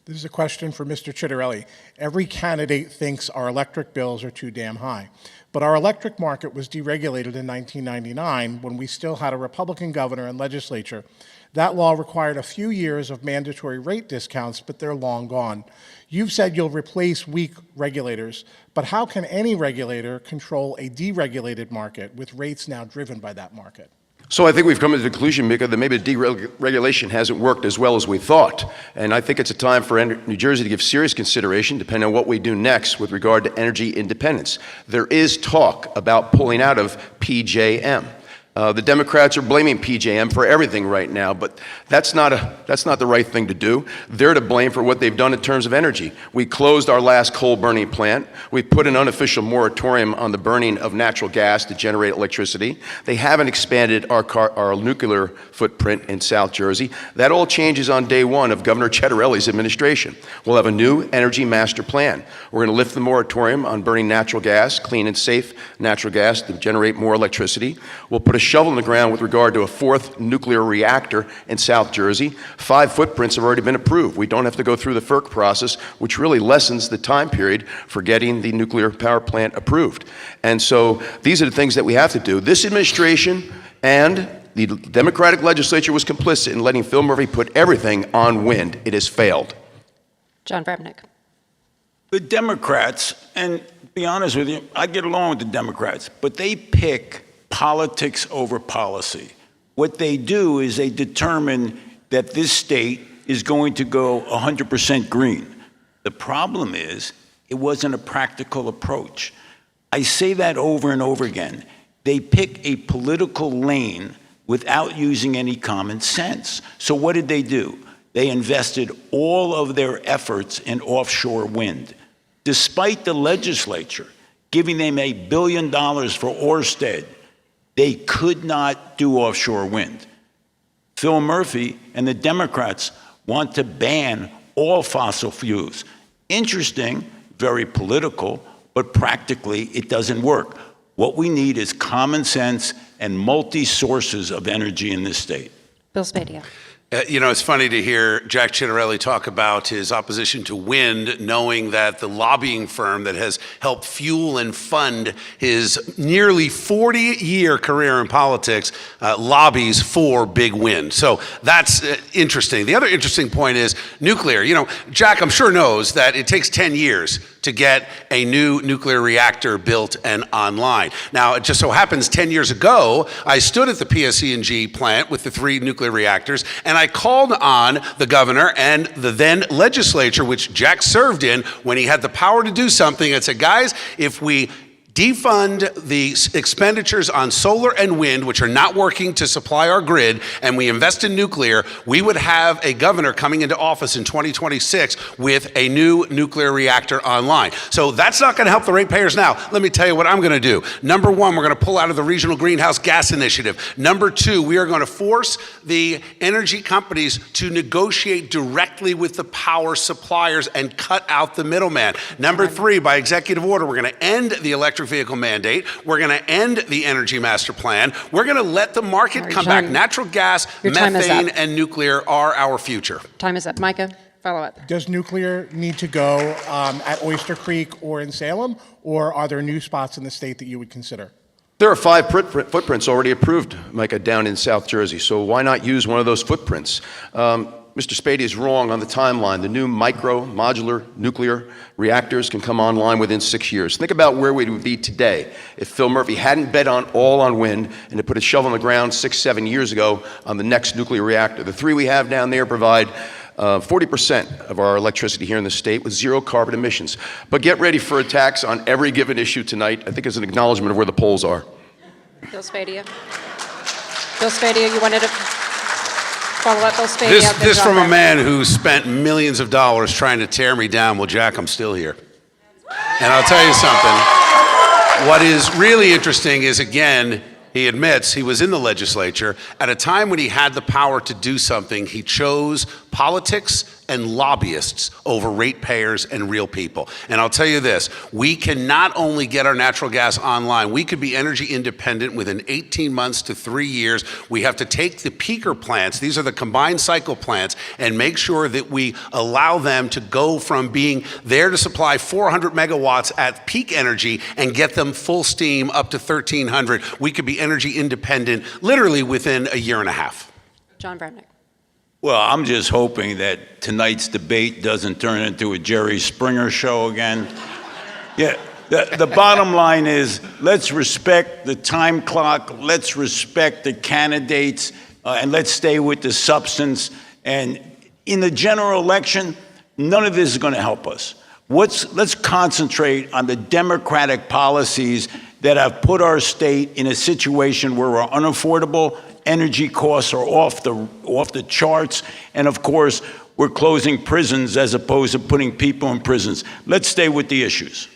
This is a question for Mr. Chitterelli. Every candidate thinks our electric bills are too damn high. But our electric market was deregulated in 1999 when we still had a Republican governor and legislature. That law required a few years of mandatory rate discounts, but they're long gone. You've said you'll replace weak regulators, but how can any regulator control a deregulated market with rates now driven by that market? So I think we've come to the conclusion, Micah, that maybe deregulation hasn't worked as well as we thought. And I think it's a time for New Jersey to give serious consideration, depending on what we do next with regard to energy independence. There is talk about pulling out of PJM. The Democrats are blaming PJM for everything right now, but that's not the right thing to do. They're to blame for what they've done in terms of energy. We closed our last coal burning plant. We put an unofficial moratorium on the burning of natural gas to generate electricity. They haven't expanded our nuclear footprint in South Jersey. That all changes on day one of Governor Chitterelli's administration. We'll have a new energy master plan. We're going to lift the moratorium on burning natural gas, clean and safe natural gas to generate more electricity. We'll put a shovel in the ground with regard to a fourth nuclear reactor in South Jersey. 5 footprints have already been approved. We don't have to go through the FERC process, which really lessens the time period for getting the nuclear power plant approved. And so these are the things that we have to do. This administration and the Democratic legislature was complicit in letting Phil Murphy put everything on wind. It has failed. John Vrabnik. The Democrats, and to be honest with you, I get along with the Democrats, but they pick politics over policy. What they do is they determine that this state is going to go 100% green. The problem is it wasn't a practical approach. I say that over and over again. They pick a political lane without using any common sense. So what did they do? They invested all of their efforts in offshore wind. Despite the legislature giving them $1 billion for Ørsted, they could not do offshore wind. Phil Murphy and the Democrats want to ban all fossil fuels. Interesting, very political, but practically it doesn't work. What we need is common sense and multi-sources of energy in this state. Bill Spadia. You know, it's funny to hear Jack Chitterelli talk about his opposition to wind, knowing that the lobbying firm that has helped fuel and fund his nearly 40-year career in politics lobbies for big wind. So that's interesting. The other interesting point is nuclear. You know, Jack, I'm sure, knows that it takes 10 years to get a new nuclear reactor built and online. Now, it just so happens 10 years ago, I stood at the PSE&G plant with the 3 nuclear reactors, and I called on the governor and the then legislature, which Jack served in, when he had the power to do something, and said, guys, if we defund the expenditures on solar and wind, which are not working to supply our grid, and we invest in nuclear, we would have a governor coming into office in 2026 with a new nuclear reactor online. So that's not going to help the ratepayers now. Let me tell you what I'm going to do. Number 1, we're going to pull out of the Regional Greenhouse Gas Initiative. Number 2, we are going to force the energy companies to negotiate directly with the power suppliers and cut out the middleman. Number 3, by executive order, we're going to end the electric vehicle mandate. We're going to end the energy master plan. We're going to let the market come back. Natural gas, methane, and nuclear are our future. Time is up. Micah, follow up. Does nuclear need to go at Oyster Creek or in Salem, or are there new spots in the state that you would consider? There are 5 footprints already approved, Micah, down in South Jersey, so why not use one of those footprints? Mr. Spady is wrong on the timeline. The new modular nuclear reactors can come online within 6 years. Think about where we would be today if Phil Murphy hadn't bet all on wind and to put a shovel in the ground 6-7 years ago on the next nuclear reactor. The 3 we have down there provide 40% of our electricity here in the state with 0 carbon emissions. But get ready for attacks on every given issue tonight. I think it's an acknowledgement of where the polls are. Bill Spadia. Bill Spadia, you wanted to follow up. Bill Spadia. This from a man who spent millions of dollars trying to tear me down. Well, Jack, I'm still here. And I'll tell you something. What is really interesting is, again, he admits he was in the legislature at a time when he had the power to do something. He chose politics and lobbyists over ratepayers and real people. And I'll tell you this, we can not only get our natural gas online, we could be energy independent within 18 months to 3 years. We have to take the peaker plants, these are the combined cycle plants, and make sure that we allow them to go from being there to supply 400 megawatts at peak energy and get them full steam up to 1,300. We could be energy independent literally within a year and a half. John Bradnick. Well, I'm just hoping that tonight's debate doesn't turn into a Jerry Springer show again. Yeah, the bottom line is, let's respect the time clock, let's respect the candidates, and let's stay with the substance. And in the general election, none of this is going to help us. Let's concentrate on the Democratic policies that have put our state in a situation where we're unaffordable, energy costs are off the charts, and of course, we're closing prisons as opposed to putting people in prisons. Let's stay with the issues.